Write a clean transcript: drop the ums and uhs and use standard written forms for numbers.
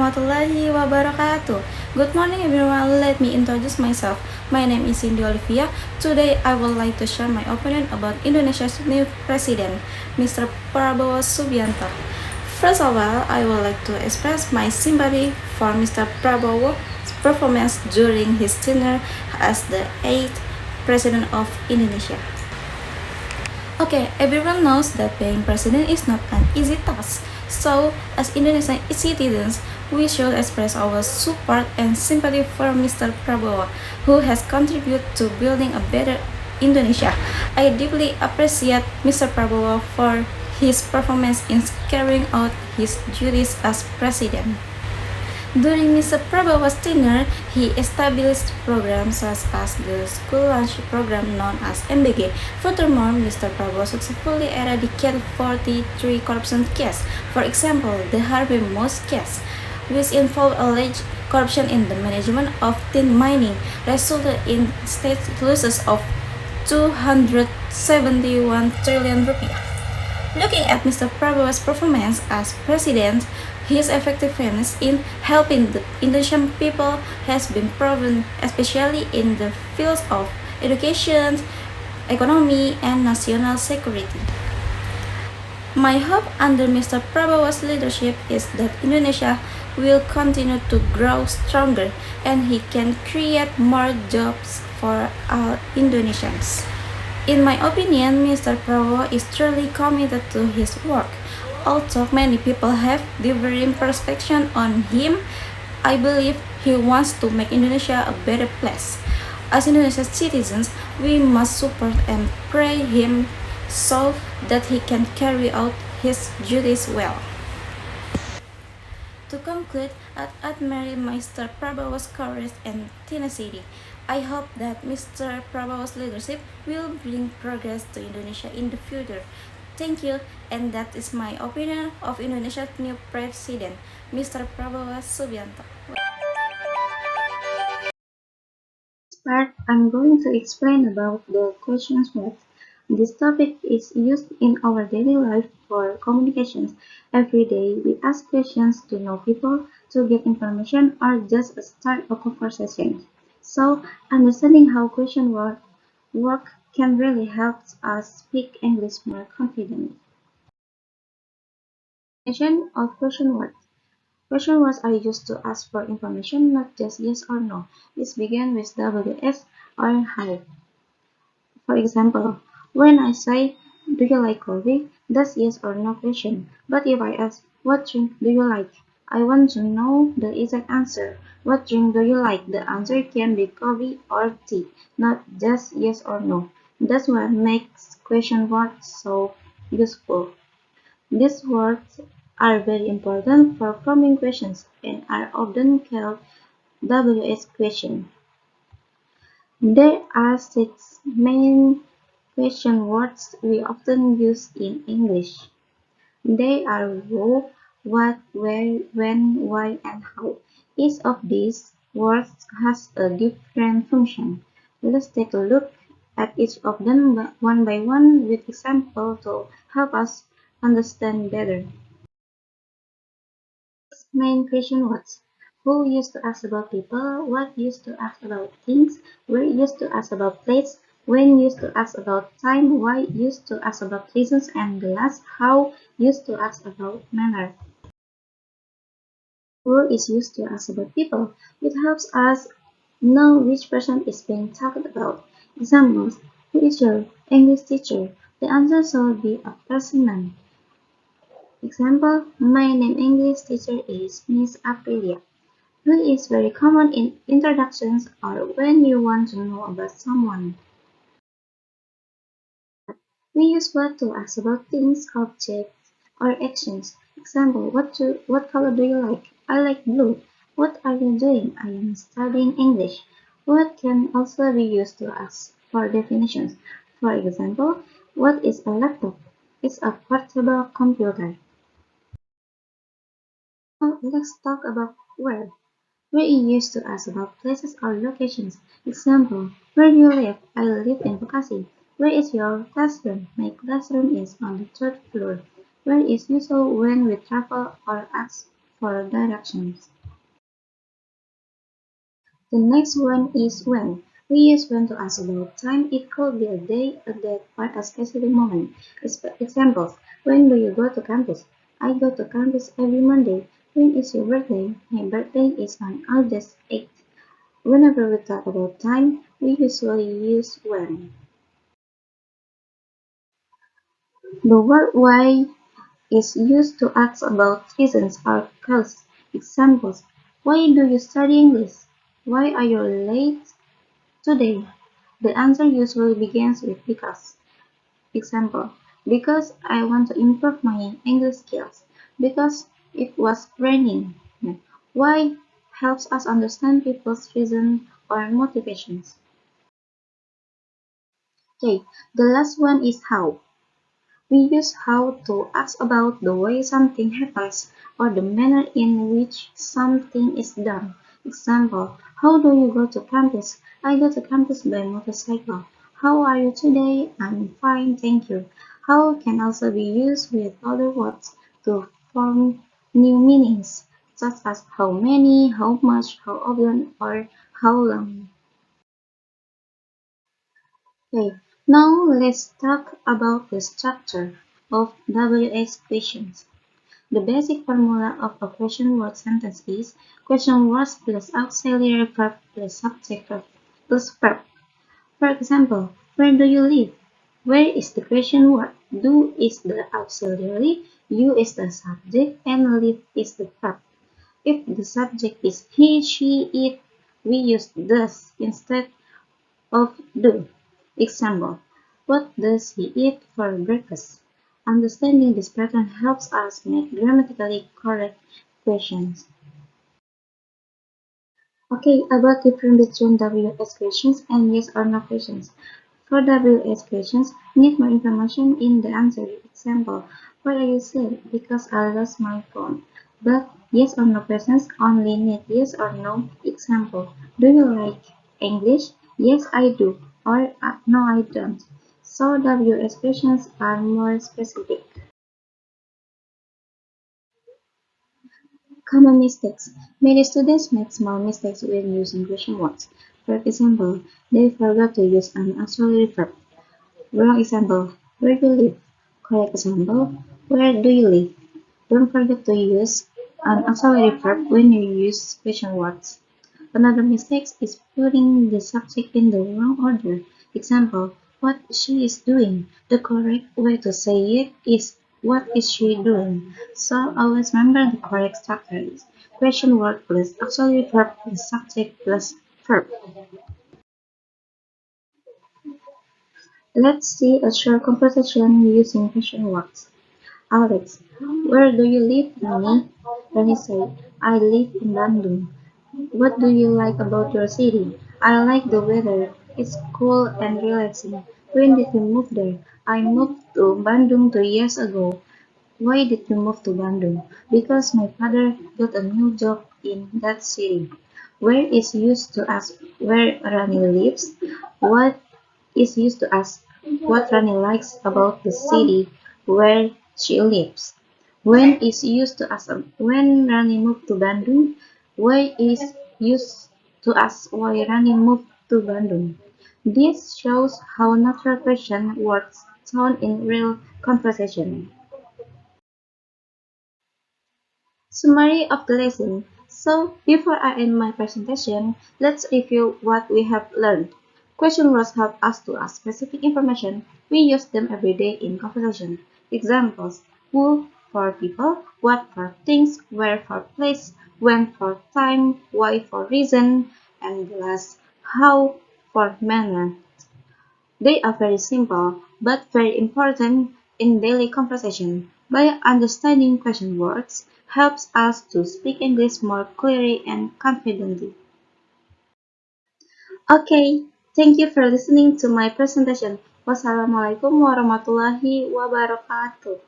warahmatullahi wabarakatuh. Good morning everyone, let me introduce myself. My name is Cindy Olivia. Today I would like to share my opinion about Indonesia's new president, Mr. Prabowo Subianto. First of all, I would like to express my sympathy for Mr. Prabowo's performance during his tenure as the 8th President of Indonesia. Okay, everyone knows that being president is not an easy task. So, as Indonesian citizens, we should express our support and sympathy for Mr. Prabowo, who has contributed to building a better Indonesia. I deeply appreciate Mr. Prabowo for his performance in carrying out his duties as president. During Mr. Prabowo's tenure, he established programs such as the school lunch program known as MBG. Furthermore, Mr. Prabowo successfully eradicated 43 corruption cases. For example, the Harvey Moss case, which involved alleged corruption in the management of tin mining, resulted in state losses of 271 trillion rupiah. Looking at Mr. Prabowo's performance as president, his effectiveness in helping the Indonesian people has been proven, especially in the fields of education, economy, and national security. My hope under Mr. Prabowo's leadership is that Indonesia will continue to grow stronger and he can create more jobs for all Indonesians. In my opinion, Mr. Prabowo is truly committed to his work. Although many people have differing perspectives on him, I believe he wants to make Indonesia a better place. As Indonesian citizens, we must support and pray him so that he can carry out his duties well. To conclude, I admire Mr. Prabowo's courage and tenacity. I hope that Mr. Prabowo's leadership will bring progress to Indonesia in the future. Thank you, and that is my opinion of Indonesia's new president, Mr. Prabowo Subianto. Part, I'm going to explain about the questions what. This topic is used in our daily life for communications. Every day we ask questions to know people, to get information, or just a start a conversation. So, understanding how question work can really help us speak English more confidently. Definition of question words. Question words are used to ask for information, not just yes or no. This begin with WS or hi. For example, when I say, do you like coffee? That's yes or no question. But if I ask, what drink do you like? I want to know the exact answer. What drink do you like? The answer can be coffee or tea, not just yes or no. That's what makes question words so useful. These words are very important for forming questions and are often called WS questions. There are six main question words we often use in English. They are who, what, where, when, why, and how. Each of these words has a different function. Let's take a look at each of them one by one with examples to help us understand better. Main question words. Who used to ask about people, what used to ask about things, where used to ask about place, when used to ask about time, why used to ask about reasons, and the last how used to ask about manner. Who is used to ask about people. It helps us know which person is being talked about. Examples. Who is your English teacher? The answer should be a person. Example, my name English teacher is Miss Aprilia. Who is very common in introductions or when you want to know about someone. We use what to ask about things, objects, or actions. Example, what color do you like? I like blue. What are you doing? I am studying English. What can also be used to ask for definitions. For example, what is a laptop? It's a portable computer. Now let's talk about where. Where you used to ask about places or locations. Example, where do you live? I live in Bekasi. Where is your classroom? My classroom is on the third floor. Where is useful when we travel or ask for directions. The next one is when. We use when to ask about time. It could be a day, a date, or a specific moment. Examples. When do you go to campus? I go to campus every Monday. When is your birthday? My birthday is on August 8th. Whenever we talk about time, we usually use when. The word why is used to ask about reasons or cause. Examples. Why do you study English? Why are you late today? The answer usually begins with because. Example. Because I want to improve my English skills. Because it was raining. Why helps us understand people's reasons or motivations. Okay, the last one is how. We use how to ask about the way something happens or the manner in which something is done. Example, how do you go to campus? I go to campus by motorcycle. How are you today? I'm fine, thank you. How can also be used with other words to form new meanings, such as how many, how much, how often, or how long. Okay, now let's talk about the structure of WH questions. The basic formula of a question word sentence is question words plus auxiliary verb plus subject verb plus verb. For example, where do you live? Where is the question word? Do is the auxiliary, you is the subject, and live is the verb. If the subject is he, she, it, we use does instead of do. Example, what does he eat for breakfast? Understanding this pattern helps us make grammatically correct questions. Okay, about difference between WS questions and yes or no questions. For WS questions, need more information in the answer. Example, why are you sad? Because I lost my phone. But yes or no questions only need yes or no. Example, do you like English? Yes, I do. Or no, I don't. So WS questions are more specific. Common mistakes. Many students make small mistakes when using question words. For example, they forgot to use an auxiliary verb. Wrong example, where do you live? Correct example, where do you live? Don't forget to use an auxiliary verb when you use question words. Another mistake is putting the subject in the wrong order. Example, what she is doing. The correct way to say it is what is she doing. So always remember the correct structure is question word plus auxiliary verb plus subject plus verb. Let's see a short conversation using question words. Alex, where do you live, Rani? Rani said, I live in Bandung. What do you like about your city? I like the weather. It's cool and relaxing. When did you move there? I moved to Bandung 2 years ago. Why did you move to Bandung? Because my father got a new job in that city. Where is used to ask where Rani lives. What is used to ask what Rani likes about the city where she lives. When is used to ask when Rani moved to Bandung. Why is used to ask why Rani moved to Bandung. This shows how natural question words sound in real conversation. Summary of the lesson. So, before I end my presentation, let's review what we have learned. Question words help us to ask specific information. We use them every day in conversation. Examples: who for people, what for things, where for place, when for time, why for reason, and last, how for manner. They are very simple, but very important in daily conversation. By understanding question words helps us to speak English more clearly and confidently. Okay, thank you for listening to my presentation. Wassalamualaikum warahmatullahi wabarakatuh.